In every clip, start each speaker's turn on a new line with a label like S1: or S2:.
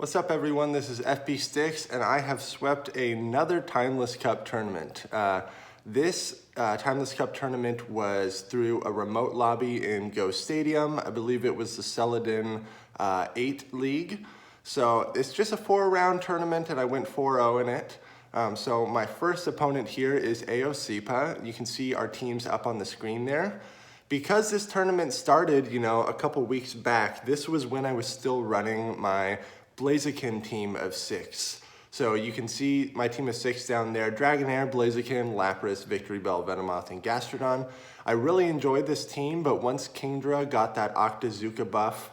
S1: What's up everyone, this is FB Sticks and I have swept another Timeless Cup tournament. This Timeless Cup tournament was through a remote lobby in Go Stadium. I believe it was the Celadon 8 League. So it's just a 4-round tournament and I went 4-0 in it. So my first opponent here is AOCPA. You can see our teams up on the screen there. Because this tournament started, a couple weeks back, this was when I was still running my Blaziken team of 6. So you can see my team of 6 down there: Dragonair, Blaziken, Lapras, Victory Bell, Venomoth, and Gastrodon. I really enjoyed this team, but once Kingdra got that Octazooka buff,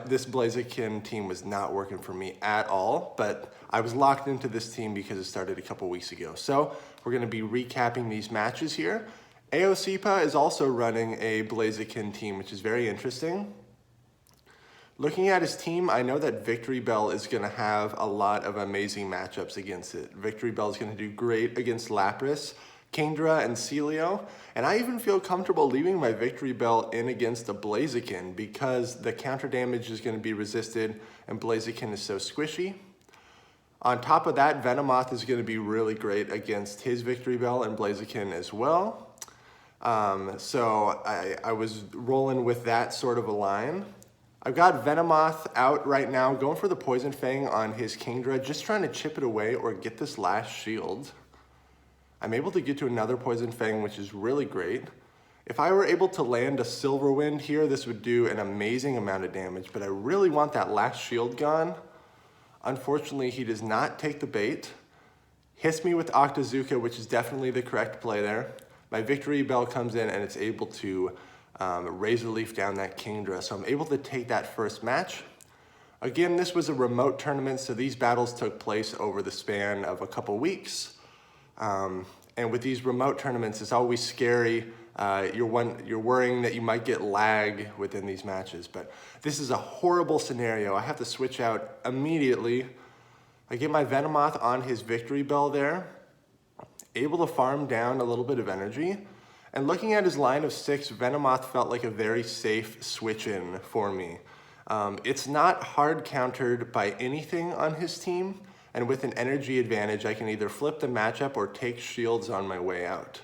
S1: this Blaziken team was not working for me at all, but I was locked into this team because it started a couple weeks ago. So we're going to be recapping these matches here. AOCPA is also running a Blaziken team, which is very interesting. Looking at his team, I know that Victory Bell is going to have a lot of amazing matchups against it. Victory Bell is going to do great against Lapras, Kingdra, and Celio. And I even feel comfortable leaving my Victory Bell in against a Blaziken because the counter damage is going to be resisted and Blaziken is so squishy. On top of that, Venomoth is going to be really great against his Victory Bell and Blaziken as well. So I was rolling with that sort of a line. I've got Venomoth out right now, going for the Poison Fang on his Kingdra, just trying to chip it away or get this last shield. I'm able to get to another Poison Fang, which is really great. If I were able to land a Silver Wind here, this would do an amazing amount of damage, but I really want that last shield gone. Unfortunately, he does not take the bait. Hits me with Octazooka, which is definitely the correct play there. My Victory Bell comes in and it's able to Razor Leaf down that Kingdra, so I'm able to take that first match. Again, this was a remote tournament, so these battles took place over the span of a couple weeks. And with these remote tournaments, it's always scary. You're worrying that you might get lag within these matches, but this is a horrible scenario. I have to switch out immediately. I get my Venomoth on his Victory Bell there, able to farm down a little bit of energy. And looking at his line of 6, Venomoth felt like a very safe switch-in for me. It's not hard countered by anything on his team, and with an energy advantage, I can either flip the matchup or take shields on my way out.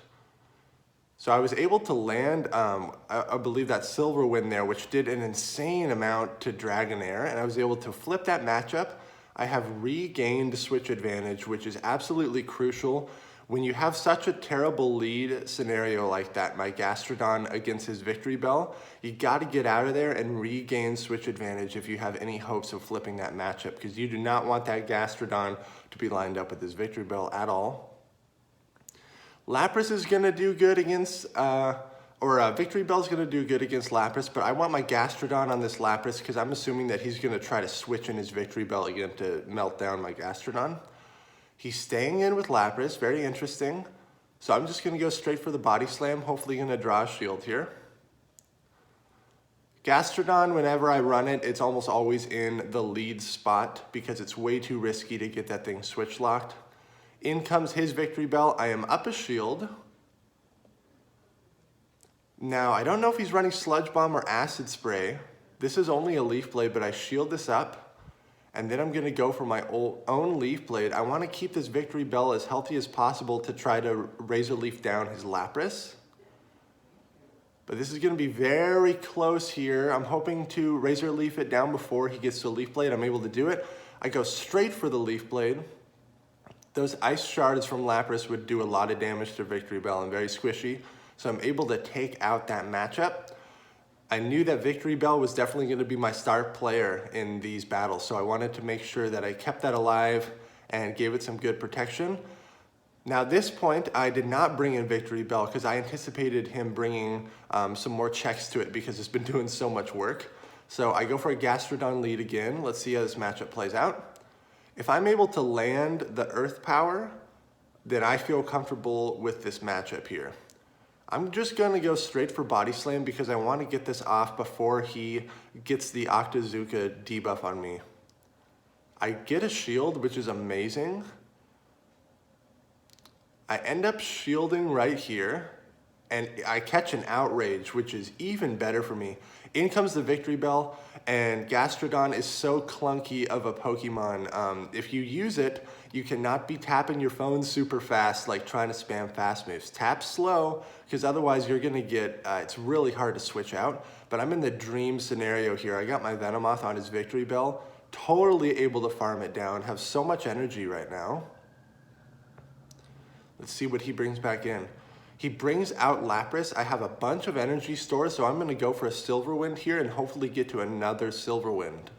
S1: So I was able to land, I believe, that Silver Wind there, which did an insane amount to Dragonair, and I was able to flip that matchup. I have regained switch advantage, which is absolutely crucial. When you have such a terrible lead scenario like that, my Gastrodon against his Victory Bell, you got to get out of there and regain switch advantage if you have any hopes of flipping that matchup, because you do not want that Gastrodon to be lined up with his Victory Bell at all. Lapras is going to do good against, Victory Bell is going to do good against Lapras, but I want my Gastrodon on this Lapras because I'm assuming that he's going to try to switch in his Victory Bell again to melt down my Gastrodon. He's staying in with Lapras, very interesting. So I'm just going to go straight for the Body Slam, hopefully going to draw a shield here. Gastrodon, whenever I run it, it's almost always in the lead spot because it's way too risky to get that thing switch locked. In comes his Victory Bell. I am up a shield. Now, I don't know if he's running Sludge Bomb or Acid Spray. This is only a Leaf Blade, but I shield this up. And then I'm going to go for my own Leaf Blade. I want to keep this Victory Bell as healthy as possible to try to Razor Leaf down his Lapras. But this is going to be very close here. I'm hoping to Razor Leaf it down before he gets to Leaf Blade. I'm able to do it. I go straight for the Leaf Blade. Those Ice Shards from Lapras would do a lot of damage to Victory Bell and very squishy. So I'm able to take out that matchup. I knew that Victory Bell was definitely going to be my star player in these battles, so I wanted to make sure that I kept that alive and gave it some good protection. Now at this point, I did not bring in Victory Bell because I anticipated him bringing some more checks to it because it's been doing so much work. So I go for a Gastrodon lead again. Let's see how this matchup plays out. If I'm able to land the Earth Power, then I feel comfortable with this matchup here. I'm just going to go straight for Body Slam because I want to get this off before he gets the Octazooka debuff on me. I get a shield, which is amazing. I end up shielding right here. and I catch an Outrage, which is even better for me. In comes the Victory Bell, and Gastrodon is so clunky of a Pokemon. If you use it, you cannot be tapping your phone super fast, like trying to spam fast moves. Tap slow, because otherwise you're gonna get, it's really hard to switch out. But I'm in the dream scenario here. I got my Venomoth on his Victory Bell, totally able to farm it down, have so much energy right now. Let's see what he brings back in. He brings out Lapras. I have a bunch of energy stores, so I'm going to go for a Silver Wind here and hopefully get to another Silver Wind.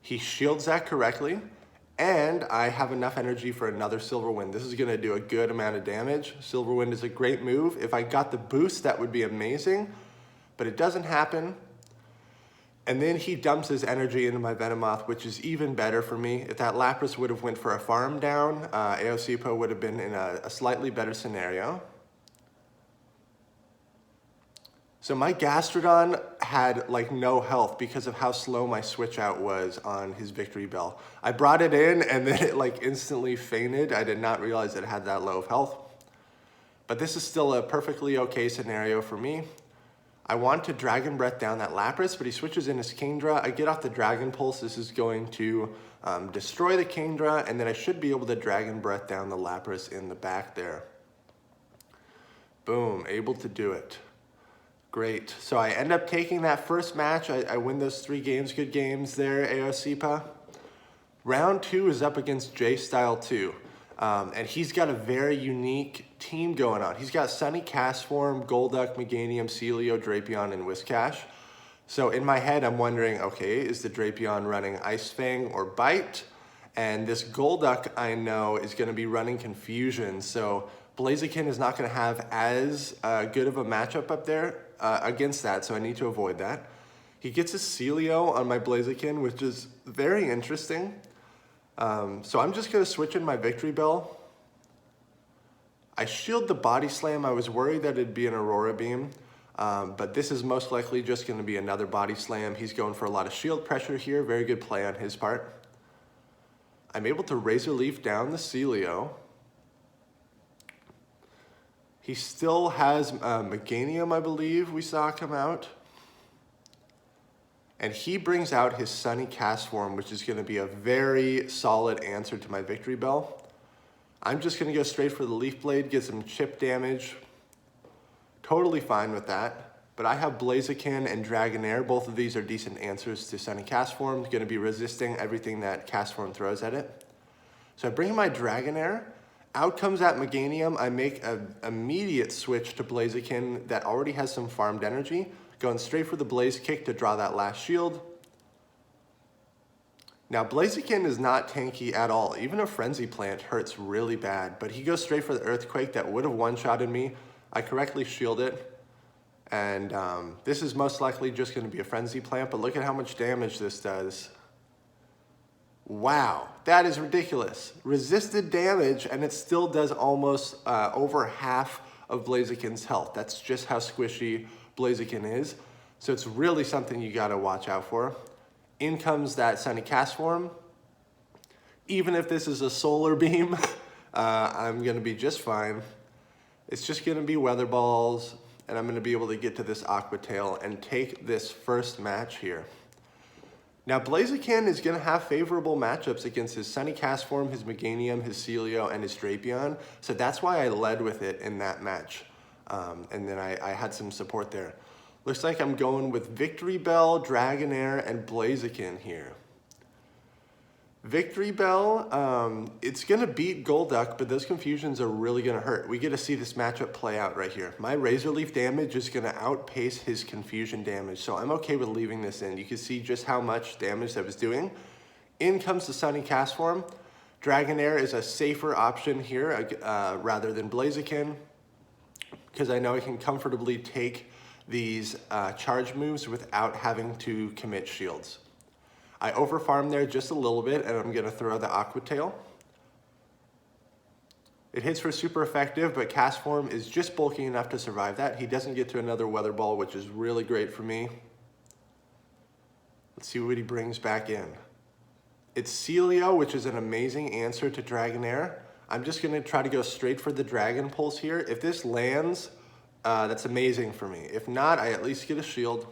S1: He shields that correctly, and I have enough energy for another Silver Wind. This is going to do a good amount of damage. Silver Wind is a great move. If I got the boost, that would be amazing, but it doesn't happen. And then he dumps his energy into my Venomoth, which is even better for me. If that Lapras would have went for a farm down, Aosipo would have been in a slightly better scenario. So my Gastrodon had like no health because of how slow my switch out was on his Victory Bell. I brought it in and then it like instantly fainted. I did not realize it had that low of health. But this is still a perfectly okay scenario for me. I want to Dragon Breath down that Lapras, but he switches in his Kingdra. I get off the Dragon Pulse. This is going to destroy the Kingdra, and then I should be able to Dragon Breath down the Lapras in the back there. Boom, able to do it. Great. So I end up taking that first match. I win those 3 games, good games there, Aosipa. Round 2 is up against J-Style 2. And he's got a very unique team going on. He's got Sunny Castform, Golduck, Meganium, Celio, Drapion, and Whiscash. So in my head, I'm wondering, okay, is the Drapion running Ice Fang or Bite? And this Golduck, I know, is going to be running Confusion. So Blaziken is not going to have as good of a matchup up there against that, so I need to avoid that. He gets a Celio on my Blaziken, which is very interesting. So I'm just going to switch in my Victory Bell. I shield the Body Slam. I was worried that it'd be an Aurora Beam, but this is most likely just going to be another Body Slam. He's going for a lot of shield pressure here. Very good play on his part. I'm able to Razor Leaf down the Celio. He still has Meganium, I believe we saw come out. And he brings out his Sunny Castform, which is going to be a very solid answer to my Victory Bell. I'm just going to go straight for the Leaf Blade, get some chip damage. Totally fine with that. But I have Blaziken and Dragonair. Both of these are decent answers to Sunny Castform. Going to be resisting everything that Castform throws at it. So I bring in my Dragonair. Out comes that Meganium. I make an immediate switch to Blaziken that already has some farmed energy. Going straight for the Blaze Kick to draw that last shield. Now Blaziken is not tanky at all. Even a Frenzy Plant hurts really bad, but he goes straight for the Earthquake that would have one-shotted me. I correctly shield it, and this is most likely just going to be a Frenzy Plant, but look at how much damage this does. Wow, that is ridiculous. Resisted damage, and it still does almost over half of Blaziken's health. That's just how squishy Blaziken is. So it's really something you gotta watch out for. In comes that Sunny Castform. Even if this is a Solar Beam, I'm gonna be just fine. It's just gonna be Weather Balls, and I'm gonna be able to get to this Aqua Tail and take this first match here. Now Blaziken is gonna have favorable matchups against his Sunny Castform, his Meganium, his Celio, and his Drapion. So that's why I led with it in that match. And then I had some support there. Looks like I'm going with Victory Bell, Dragonair, and Blaziken here. Victory Bell, it's going to beat Golduck, but those confusions are really going to hurt. We get to see this matchup play out right here. My Razor Leaf damage is going to outpace his confusion damage, so I'm okay with leaving this in. You can see just how much damage that was doing. In comes the Sunny Castform. Dragonair is a safer option here rather than Blaziken, because I know I can comfortably take these charge moves without having to commit shields. I overfarm there just a little bit, and I'm going to throw the Aqua Tail. It hits for super effective, but Castform is just bulky enough to survive that. He doesn't get to another Weather Ball, which is really great for me. Let's see what he brings back in. It's Celio, which is an amazing answer to Dragonair. I'm just gonna try to go straight for the Dragon Pulse here. If this lands, that's amazing for me. If not, I at least get a shield.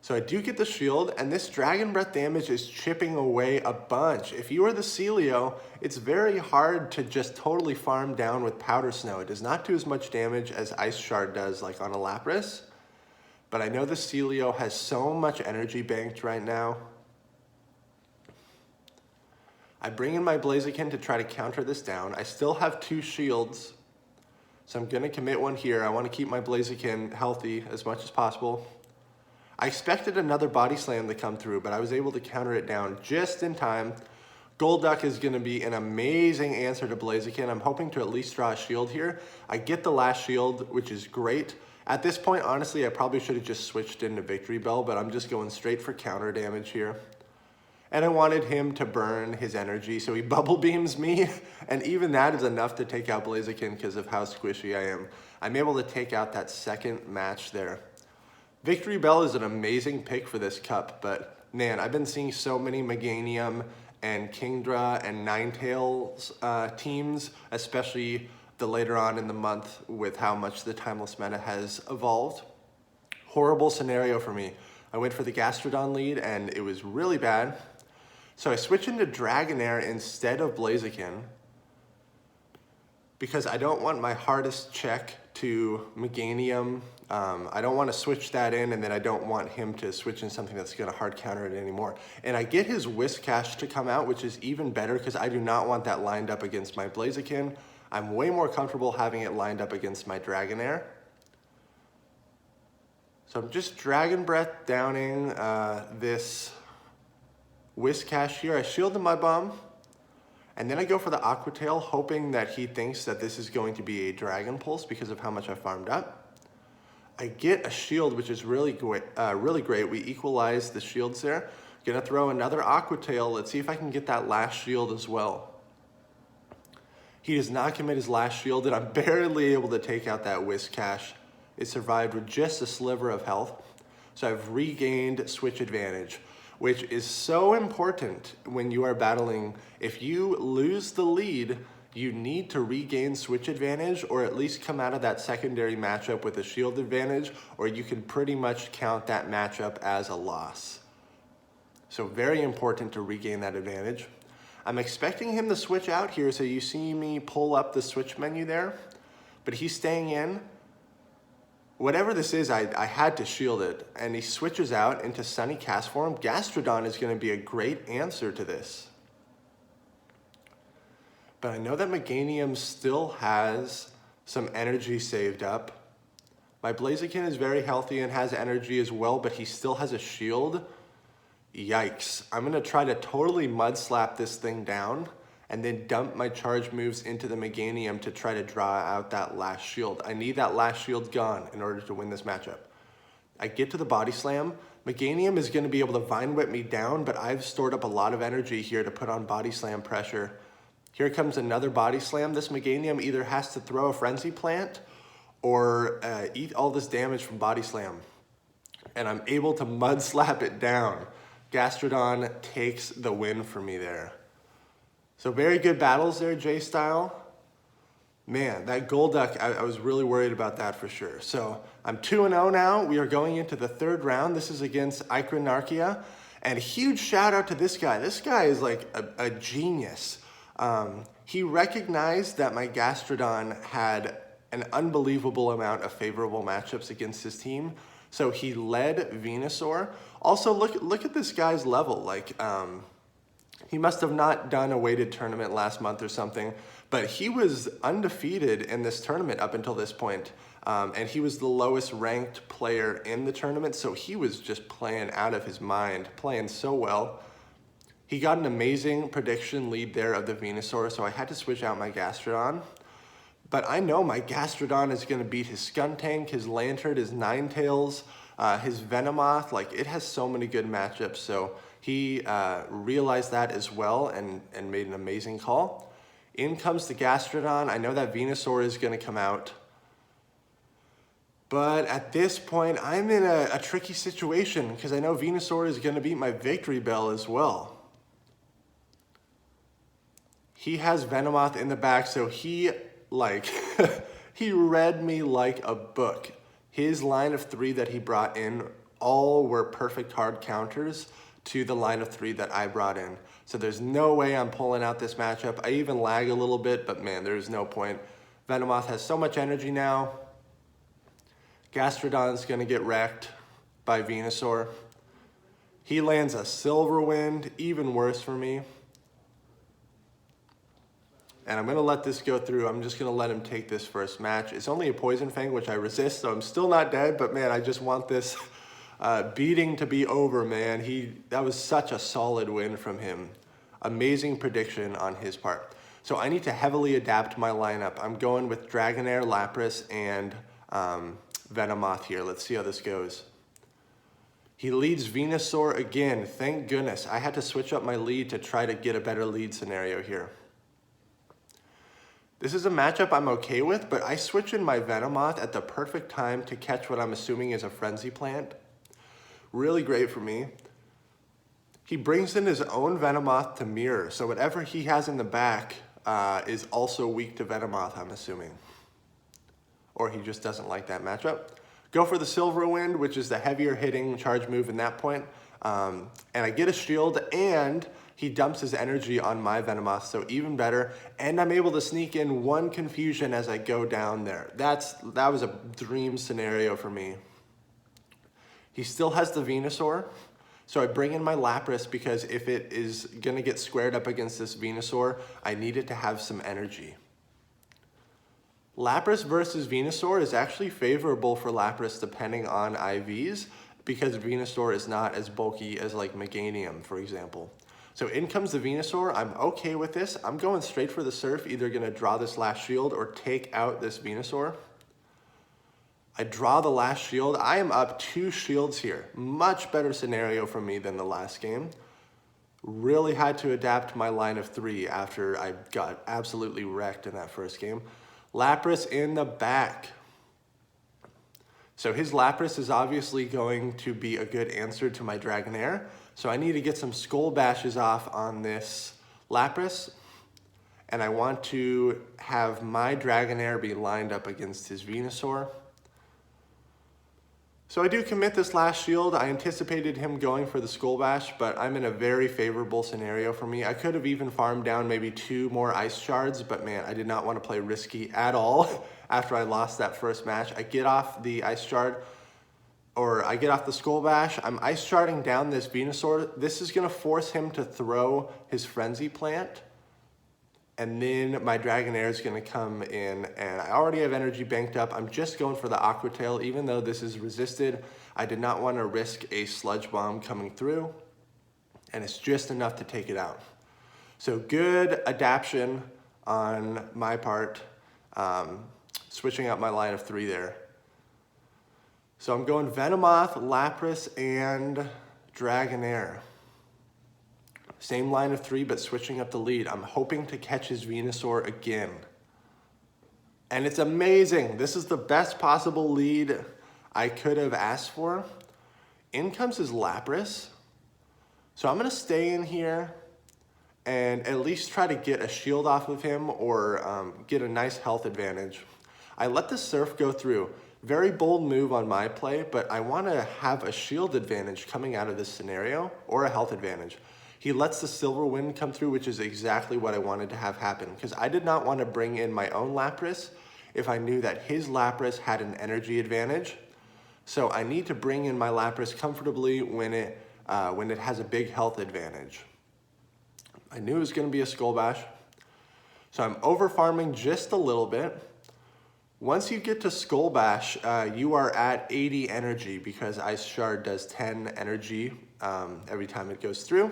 S1: So I do get the shield, and this Dragon Breath damage is chipping away a bunch. If you are the Celio, it's very hard to just totally farm down with Powder Snow. It does not do as much damage as Ice Shard does, like on a Lapras. But I know the Celio has so much energy banked right now. I bring in my Blaziken to try to counter this down. I still have 2 shields, so I'm gonna commit one here. I wanna keep my Blaziken healthy as much as possible. I expected another Body Slam to come through, but I was able to counter it down just in time. Golduck is gonna be an amazing answer to Blaziken. I'm hoping to at least draw a shield here. I get the last shield, which is great. At this point, honestly, I probably should have just switched into Victory Bell, but I'm just going straight for counter damage here. And I wanted him to burn his energy, so he Bubble Beams me, and even that is enough to take out Blaziken because of how squishy I am. I'm able to take out that second match there. Victory Bell is an amazing pick for this cup, but man, I've been seeing so many Meganium and Kingdra and Ninetales teams, especially the later on in the month with how much the Timeless meta has evolved. Horrible scenario for me. I went for the Gastrodon lead and it was really bad. So I switch into Dragonair instead of Blaziken because I don't want my hardest check to Meganium. I don't want to switch that in, and then I don't want him to switch in something that's going to hard counter it anymore. And I get his Whiscash to come out, which is even better because I do not want that lined up against my Blaziken. I'm way more comfortable having it lined up against my Dragonair. So I'm just Dragon Breath downing this Whiscash here. I shielded my Bum, and then I go for the Aqua Tail, hoping that he thinks that this is going to be a Dragon Pulse because of how much I farmed up. I get a shield, which is really great. We equalize the shields there. Gonna throw another Aqua Tail. Let's see if I can get that last shield as well. He does not commit his last shield, and I'm barely able to take out that Whiscash. It survived with just a sliver of health. So I've regained switch advantage, which is so important when you are battling. If you lose the lead, you need to regain switch advantage or at least come out of that secondary matchup with a shield advantage, or you can pretty much count that matchup as a loss. So very important to regain that advantage. I'm expecting him to switch out here, so you see me pull up the switch menu there, but he's staying in. Whatever this is, I had to shield it, and he switches out into Sunny Cast Form. Gastrodon is going to be a great answer to this. But I know that Meganium still has some energy saved up. My Blaziken is very healthy and has energy as well, but he still has a shield. Yikes. I'm going to try to totally mud slap this thing down and then dump my charge moves into the Meganium to try to draw out that last shield. I need that last shield gone in order to win this matchup. I get to the Body Slam. Meganium is going to be able to Vine Whip me down, but I've stored up a lot of energy here to put on Body Slam pressure. Here comes another Body Slam. This Meganium either has to throw a Frenzy Plant or eat all this damage from Body Slam. And I'm able to mud slap it down. Gastrodon takes the win for me there. So very good battles there, J-Style. Man, that Golduck, I was really worried about that for sure. So I'm 2-0 now. We are going into the third round. This is against Icronarchia. And huge shout out to this guy. This guy is like a genius. He recognized that my Gastrodon had an unbelievable amount of favorable matchups against his team. So he led Venusaur. Also, look at this guy's level. Like, he must have not done a weighted tournament last month or something, but he was undefeated in this tournament up until this point. And he was the lowest ranked player in the tournament, so he was just playing out of his mind, playing so well. He got an amazing prediction lead there of the Venusaur, so I had to switch out my Gastrodon. But I know my Gastrodon is going to beat his Skuntank, his Lantern, his Ninetales, his Venomoth. Like, it has so many good matchups, so he realized that as well and made an amazing call. In comes the Gastrodon. I know that Venusaur is going to come out. But at this point, I'm in a tricky situation because I know Venusaur is going to beat my Victory Bell as well. He has Venomoth in the back, so he, like, he read me like a book. His line of 3 that he brought in all were perfect hard counters to the line of 3 that I brought in. So there's no way I'm pulling out this matchup. I even lag a little bit, but man, there's no point. Venomoth has so much energy now. Gastrodon's gonna get wrecked by Venusaur. He lands a Silver Wind, even worse for me. And I'm gonna let this go through. I'm just gonna let him take this first match. It's only a Poison Fang, which I resist, so I'm still not dead, but man, I just want this beating to be over, man. That was such a solid win from him. Amazing prediction on his part. So I need to heavily adapt my lineup. I'm going with Dragonair, Lapras, and Venomoth here. Let's see how this goes. He leads Venusaur again. Thank goodness. I had to switch up my lead to try to get a better lead scenario here. This is a matchup I'm okay with, but I switch in my Venomoth at the perfect time to catch what I'm assuming is a Frenzy Plant. Really great for me. He brings in his own Venomoth to mirror, so whatever he has in the back is also weak to Venomoth, I'm assuming. Or he just doesn't like that matchup. Go for the Silver Wind, which is the heavier hitting charge move in that point. And I get a shield, and he dumps his energy on my Venomoth, so even better. And I'm able to sneak in 1 Confusion as I go down there. That was a dream scenario for me. He still has the Venusaur, so I bring in my Lapras because if it is gonna get squared up against this Venusaur, I need it to have some energy. Lapras versus Venusaur is actually favorable for Lapras depending on IVs because Venusaur is not as bulky as like Meganium, for example. So in comes the Venusaur. I'm okay with this. I'm going straight for the Surf, either gonna draw this last shield or take out this Venusaur. I draw the last shield. I am up 2 shields here. Much better scenario for me than the last game. Really had to adapt my line of 3 after I got absolutely wrecked in that first game. Lapras in the back. So his Lapras is obviously going to be a good answer to my Dragonair. So I need to get some Skull Bashes off on this Lapras. And I want to have my Dragonair be lined up against his Venusaur. So I do commit this last shield. I anticipated him going for the Skull Bash, but I'm in a very favorable scenario for me. I could have even farmed down maybe 2 more Ice Shards, but man, I did not want to play risky at all after I lost that first match. I get off the Ice Shard, or I get off the Skull Bash. I'm Ice Sharding down this Venusaur. This is going to force him to throw his Frenzy Plant. And then my Dragonair is going to come in, and I already have energy banked up. I'm just going for the Aqua Tail, even though this is resisted. I did not want to risk a Sludge Bomb coming through, and it's just enough to take it out. So good adaptation on my part, switching out my line of 3 there. So I'm going Venomoth, Lapras, and Dragonair. Same line of 3, but switching up the lead. I'm hoping to catch his Venusaur again. And it's amazing. This is the best possible lead I could have asked for. In comes his Lapras. So I'm going to stay in here and at least try to get a shield off of him or get a nice health advantage. I let the Surf go through. Very bold move on my play, but I want to have a shield advantage coming out of this scenario or a health advantage. He lets the Silver Wind come through, which is exactly what I wanted to have happen because I did not want to bring in my own Lapras if I knew that his Lapras had an energy advantage. So I need to bring in my Lapras comfortably when it has a big health advantage. I knew it was going to be a Skull Bash. So I'm over farming just a little bit. Once you get to Skull Bash, you are at 80 energy because Ice Shard does 10 energy every time it goes through.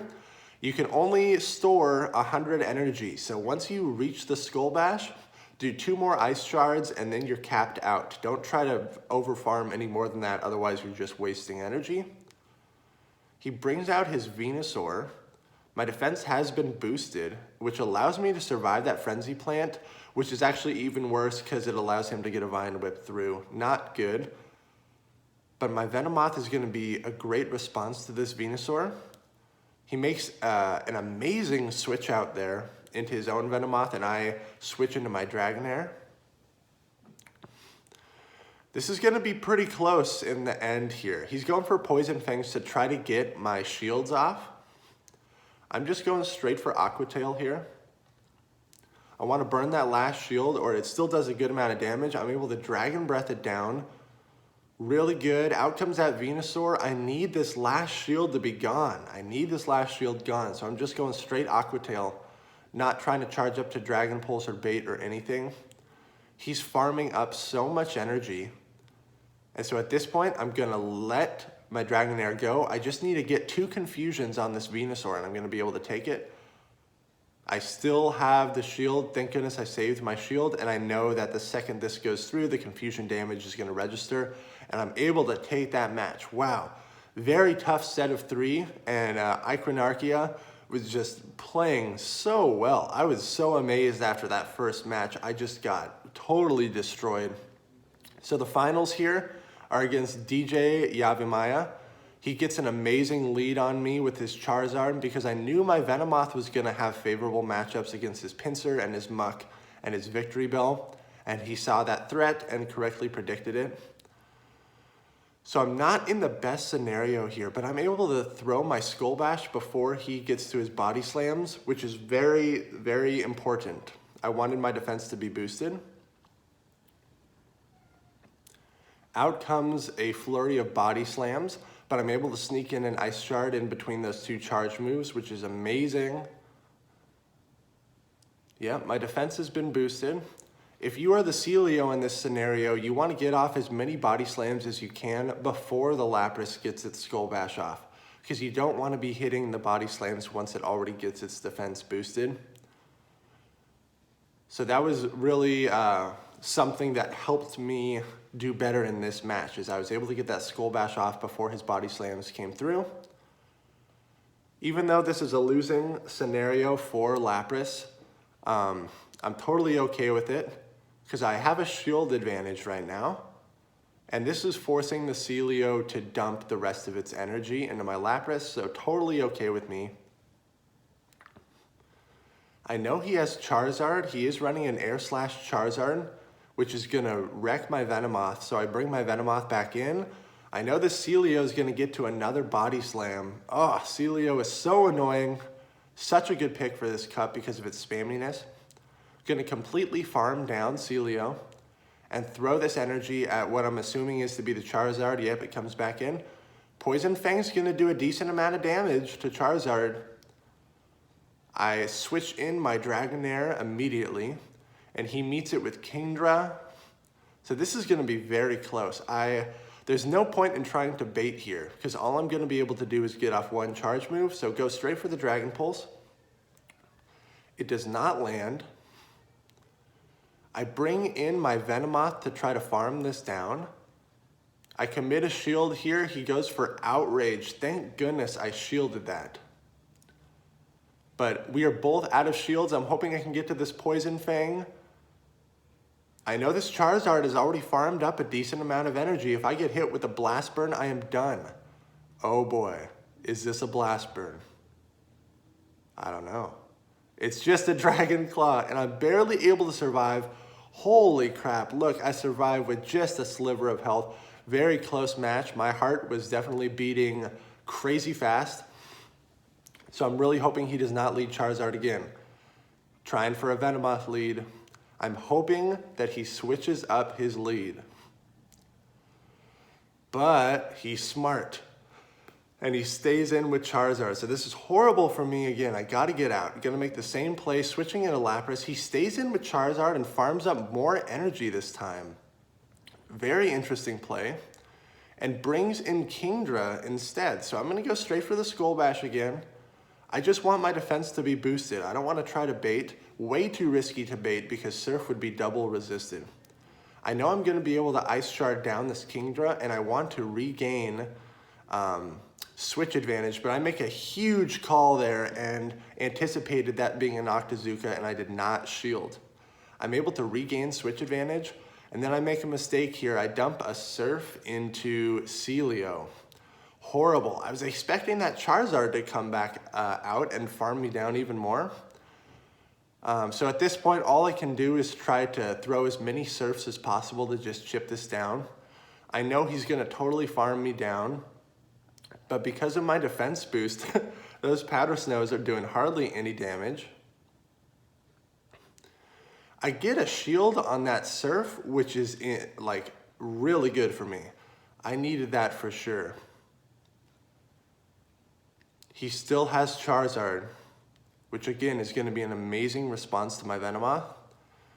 S1: You can only store 100 energy. So once you reach the Skull Bash, do 2 more Ice Shards and then you're capped out. Don't try to over farm any more than that, otherwise you're just wasting energy. He brings out his Venusaur. My defense has been boosted, which allows me to survive that Frenzy Plant, which is actually even worse because it allows him to get a Vine Whip through. Not good. But my Venomoth is going to be a great response to this Venusaur. He makes an amazing switch out there, into his own Venomoth, and I switch into my Dragonair. This is going to be pretty close in the end here. He's going for Poison Fangs to try to get my shields off. I'm just going straight for Aqua Tail here. I want to burn that last shield, or it still does a good amount of damage. I'm able to Dragon Breath it down. Really good. Out comes that Venusaur. I need this last shield to be gone. I need this last shield gone. So I'm just going straight Aqua Tail, not trying to charge up to Dragon Pulse or Bait or anything. He's farming up so much energy. And so at this point, I'm going to let my Dragonair go. I just need to get 2 confusions on this Venusaur, and I'm going to be able to take it. I still have the shield. Thank goodness I saved my shield, and I know that the second this goes through, the confusion damage is going to register, and I'm able to take that match. Wow. Very tough set of 3, and Icronarchia was just playing so well. I was so amazed after that first match. I just got totally destroyed. So the finals here are against DJ Yavimaya. He gets an amazing lead on me with his Charizard because I knew my Venomoth was going to have favorable matchups against his Pinsir and his Muck and his Victory Bell, and he saw that threat and correctly predicted it. So I'm not in the best scenario here, but I'm able to throw my Skull Bash before he gets to his Body Slams, which is very, very important. I wanted my defense to be boosted. Out comes a flurry of Body Slams, but I'm able to sneak in an Ice Shard in between those 2 charge moves, which is amazing. Yeah, my defense has been boosted. If you are the Celio in this scenario, you want to get off as many Body Slams as you can before the Lapras gets its Skull Bash off, because you don't want to be hitting the Body Slams once it already gets its defense boosted. So that was really something that helped me do better in this match, is I was able to get that Skull Bash off before his Body Slams came through. Even though this is a losing scenario for Lapras, I'm totally okay with it because I have a shield advantage right now, and this is forcing the Celio to dump the rest of its energy into my Lapras, so totally okay with me. I know he has Charizard. He is running an Air Slash Charizard, which is going to wreck my Venomoth. So I bring my Venomoth back in. I know the Celio is going to get to another Body Slam. Oh, Celio is so annoying. Such a good pick for this cup because of its spamminess. Going to completely farm down Celio and throw this energy at what I'm assuming is to be the Charizard. Yep, it comes back in. Poison Fang's going to do a decent amount of damage to Charizard. I switch in my Dragonair immediately, and he meets it with Kingdra. So this is going to be very close. There's no point in trying to bait here, because all I'm going to be able to do is get off 1 charge move, so go straight for the Dragon Pulse. It does not land. I bring in my Venomoth to try to farm this down. I commit a shield here. He goes for Outrage. Thank goodness I shielded that. But we are both out of shields. I'm hoping I can get to this Poison Fang. I know this Charizard has already farmed up a decent amount of energy. If I get hit with a Blast Burn, I am done. Oh boy, is this a Blast Burn? I don't know. It's just a Dragon Claw, and I'm barely able to survive. Holy crap, look, I survived with just a sliver of health. Very close match. My heart was definitely beating crazy fast. So I'm really hoping he does not lead Charizard again. Trying for a Venomoth lead. I'm hoping that he switches up his lead. But he's smart. And he stays in with Charizard. So this is horrible for me again. I gotta get out. I'm gonna make the same play, switching into Lapras. He stays in with Charizard and farms up more energy this time. Very interesting play. And brings in Kingdra instead. So I'm gonna go straight for the Skull Bash again. I just want my defense to be boosted. I don't want to try to bait. Way too risky to bait because Surf would be double resisted. I know I'm going to be able to Ice Shard down this Kingdra, and I want to regain switch advantage, but I make a huge call there and anticipated that being an Octazooka, and I did not shield. I'm able to regain switch advantage, and then I make a mistake here. I dump a Surf into Celio. Horrible. I was expecting that Charizard to come back out and farm me down even more. So at this point, all I can do is try to throw as many surfs as possible to just chip this down. I know he's gonna totally farm me down, but because of my defense boost, those powder snows are doing hardly any damage. I get a shield on that surf, which is like really good for me. I needed that for sure. He still has Charizard, which again is going to be an amazing response to my Venomoth.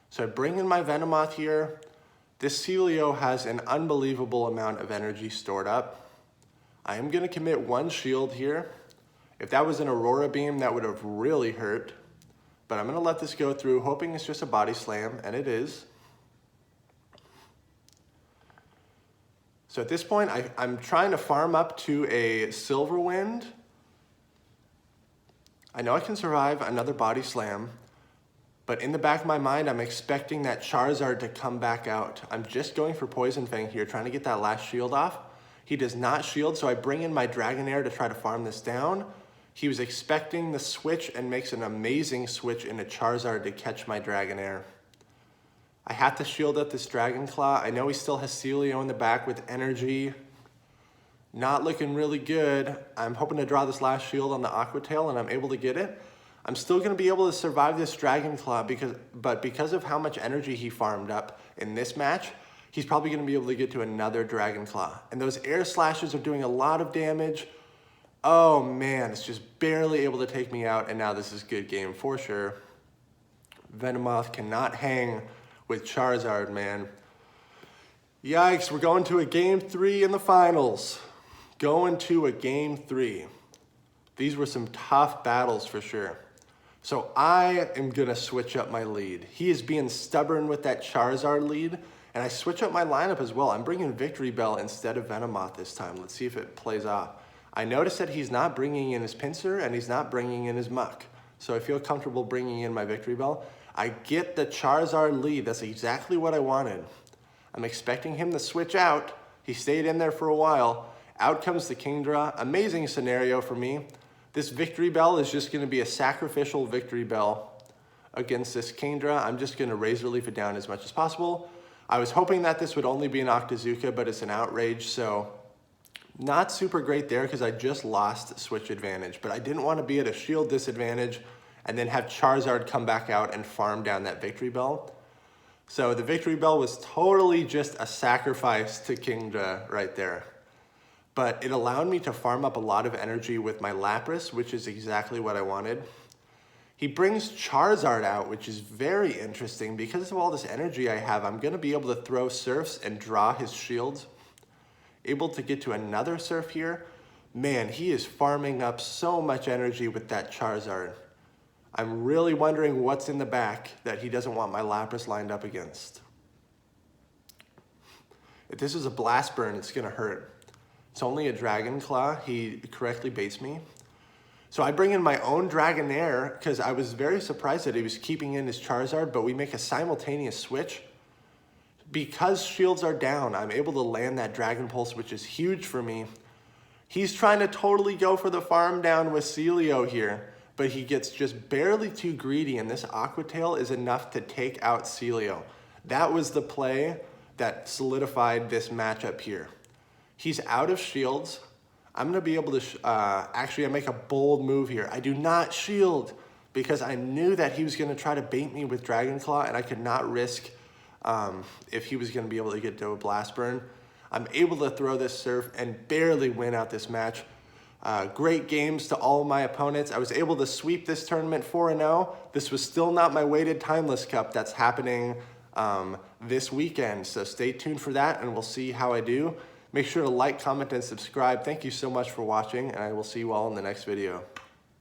S1: So I bring in my Venomoth here. This Celio has an unbelievable amount of energy stored up. I am going to commit one shield here. If that was an Aurora Beam, that would have really hurt. But I'm going to let this go through, hoping it's just a body slam, and it is. So at this point, I'm trying to farm up to a Silver Wind. I know I can survive another body slam, but in the back of my mind, I'm expecting that Charizard to come back out. I'm just going for Poison Fang here, trying to get that last shield off. He does not shield, so I bring in my Dragonair to try to farm this down. He was expecting the switch and makes an amazing switch into Charizard to catch my Dragonair. I have to shield up this Dragon Claw. I know he still has Celio in the back with energy. Not looking really good. I'm hoping to draw this last shield on the Aqua Tail, and I'm able to get it. I'm still going to be able to survive this Dragon Claw, but because of how much energy he farmed up in this match, he's probably going to be able to get to another Dragon Claw. And those air slashes are doing a lot of damage. Oh man, it's just barely able to take me out, and now this is good game for sure. Venomoth cannot hang with Charizard, man. Yikes, we're going to a game 3 in the finals. Going to a game 3. These were some tough battles for sure. So I am gonna switch up my lead. He is being stubborn with that Charizard lead, and I switch up my lineup as well. I'm bringing Victory Bell instead of Venomoth this time. Let's see if it plays off. I noticed that he's not bringing in his Pinsir and he's not bringing in his Muck. So I feel comfortable bringing in my Victory Bell. I get the Charizard lead. That's exactly what I wanted. I'm expecting him to switch out. He stayed in there for a while. Out comes the Kingdra. Amazing scenario for me. This Victory Bell is just going to be a sacrificial Victory Bell against this Kingdra. I'm just going to Razor Leaf it down as much as possible. I was hoping that this would only be an Octazooka, but it's an Outrage, so not super great there because I just lost switch advantage. But I didn't want to be at a shield disadvantage and then have Charizard come back out and farm down that Victory Bell. So the Victory Bell was totally just a sacrifice to Kingdra right there. But it allowed me to farm up a lot of energy with my Lapras, which is exactly what I wanted. He brings Charizard out, which is very interesting. Because of all this energy I have, I'm going to be able to throw Surfs and draw his shields. Able to get to another Surf here. Man, he is farming up so much energy with that Charizard. I'm really wondering what's in the back that he doesn't want my Lapras lined up against. If this is a Blast Burn, it's going to hurt. It's only a Dragon Claw. He correctly baits me. So I bring in my own Dragonair because I was very surprised that he was keeping in his Charizard, but we make a simultaneous switch. Because shields are down, I'm able to land that Dragon Pulse, which is huge for me. He's trying to totally go for the farm down with Celio here, but he gets just barely too greedy, and this Aqua Tail is enough to take out Celio. That was the play that solidified this matchup here. He's out of shields. I'm gonna be able to, actually I make a bold move here. I do not shield because I knew that he was gonna try to bait me with Dragon Claw and I could not risk if he was gonna be able to get to a Blast Burn. I'm able to throw this Surf and barely win out this match. Great games to all of my opponents. I was able to sweep this tournament 4-0. This was still not my weighted Timeless Cup that's happening this weekend. So stay tuned for that and we'll see how I do. Make sure to like, comment, and subscribe. Thank you so much for watching, and I will see you all in the next video.